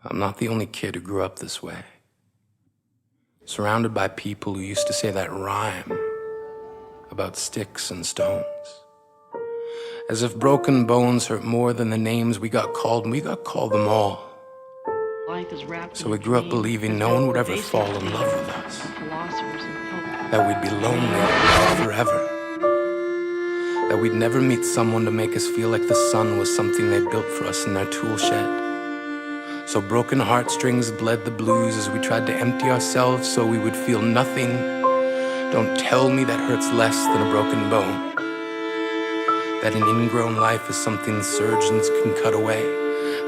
I'm not the only kid who grew up this way. Surrounded by people who used to say that rhyme about sticks and stones. As if broken bones hurt more than the names we got called, and we got called them all. So we grew up believing no one would ever fall in love with us. That we'd be lonely forever. That we'd never meet someone to make us feel like the sun was something they built for us in their tool shed. So broken heartstrings bled the blues as we tried to empty ourselves so we would feel nothing. Don't tell me that hurts less than a broken bone. That an ingrown life is something surgeons can cut away,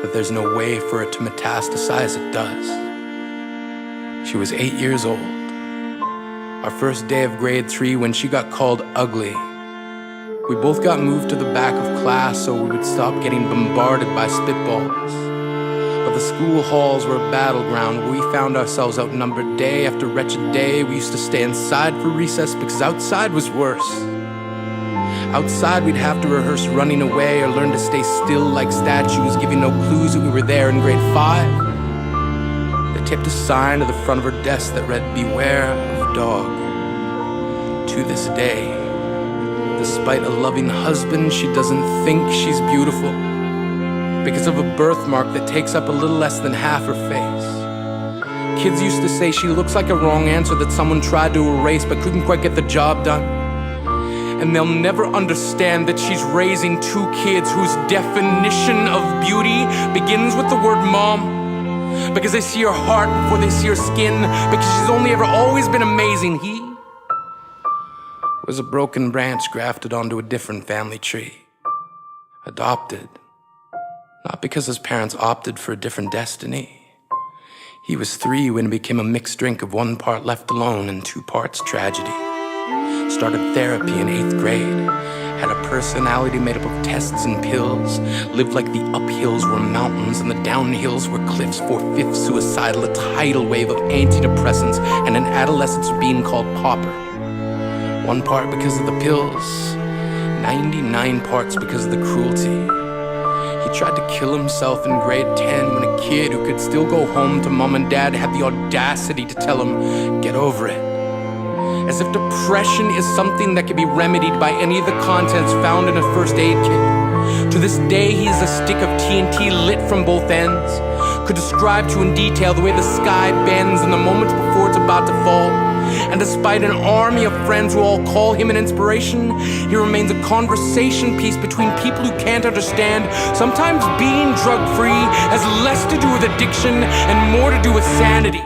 that there's no way for it to metastasize, it does. She was 8 years old. Our first day of grade 3 when she got called ugly. We both got moved to the back of class so we would stop getting bombarded by spitballs. But the school halls were a battleground where we found ourselves outnumbered day after wretched day. We used to stay inside for recess because outside was worse. Outside we'd have to rehearse running away or learn to stay still like statues, giving no clues that we were there in grade 5. They taped a sign to the front of her desk that read, "Beware of dog." To this day, despite a loving husband, she doesn't think she's beautiful because of a birthmark that takes up a little less than half her face. Kids used to say she looks like a wrong answer that someone tried to erase but couldn't quite get the job done. And they'll never understand that she's raising 2 kids whose definition of beauty begins with the word mom, because they see her heart before they see her skin, because she's only ever always been amazing. He was a broken branch grafted onto a different family tree. Adopted. Not because his parents opted for a different destiny. He was 3 when it became a mixed drink of 1 part left alone and 2 parts tragedy. Started therapy in 8th grade. Had a personality made up of tests and pills. Lived like the uphills were mountains and the downhills were cliffs. 4/5 suicidal, a tidal wave of antidepressants, and an adolescence being called pauper. 1 part because of the pills, 99 parts because of the cruelty. He tried to kill himself in grade 10 when a kid who could still go home to mom and dad had the audacity to tell him, "Get over it." As if depression is something that can be remedied by any of the contents found in a first aid kit. To this day, he is a stick of TNT lit from both ends. Could describe to in detail the way the sky bends in the moments before it's about to fall. And despite an army of friends who all call him an inspiration, he remains a conversation piece between people who can't understand. Sometimes being drug-free has less to do with addiction and more to do with sanity.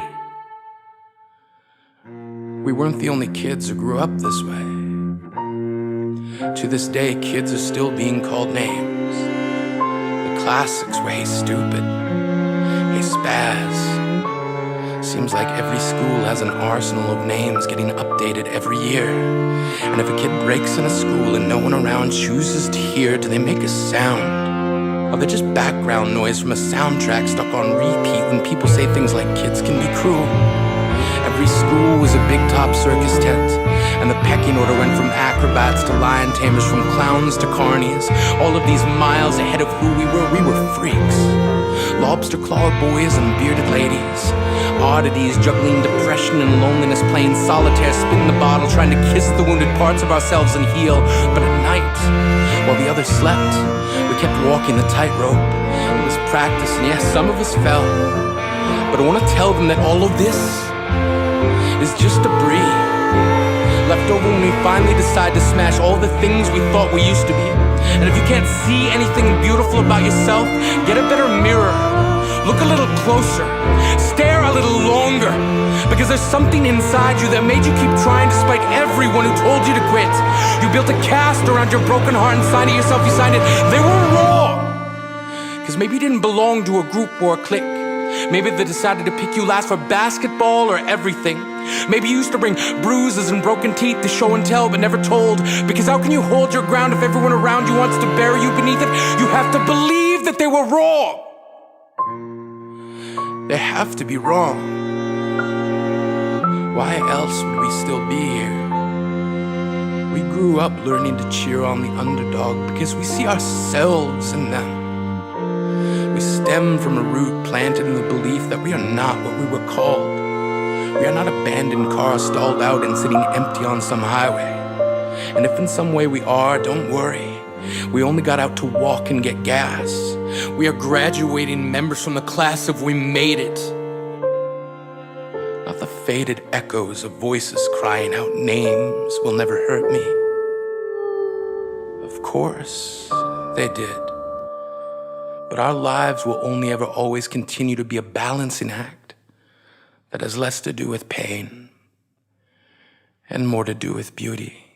We weren't the only kids who grew up this way. To this day, kids are still being called names. The classics were "Hey Stupid," "Hey Spaz." Seems like every school has an arsenal of names getting updated every year. And if a kid breaks in a school and no one around chooses to hear, do they make a sound? Or they're just background noise from a soundtrack stuck on repeat when people say things like kids can be cruel? Every school was a big top circus tent, and the pecking order went from acrobats to lion tamers, from clowns to carnies. All of these miles ahead of who we were freaks. Lobster claw boys and bearded ladies. Oddities juggling depression and loneliness, playing solitaire, spin the bottle, trying to kiss the wounded parts of ourselves and heal. But at night, while the others slept, we kept walking the tightrope. It was practice, and yes, some of us fell. But I want to tell them that all of this is just debris left over when we finally decide to smash all the things we thought we used to be. And if you can't see anything beautiful about yourself, get a better mirror. Look a little closer. Stare a little longer. Because there's something inside you that made you keep trying despite everyone who told you to quit. You built a cast around your broken heart and signed it yourself. You signed it. They were wrong. Because maybe you didn't belong to a group or a clique. Maybe they decided to pick you last for basketball or everything. Maybe you used to bring bruises and broken teeth to show and tell but never told. Because how can you hold your ground if everyone around you wants to bury you beneath it? You have to believe that they were wrong. They have to be wrong. Why else would we still be here? We grew up learning to cheer on the underdog because we see ourselves in them. We stay stem from a root planted in the belief that we are not what we were called. We are not abandoned cars stalled out and sitting empty on some highway. And if in some way we are, don't worry. We only got out to walk and get gas. We are graduating members from the class of We Made It. Not the faded echoes of voices crying out names will never hurt me. Of course, they did. But our lives will only ever always continue to be a balancing act that has less to do with pain and more to do with beauty.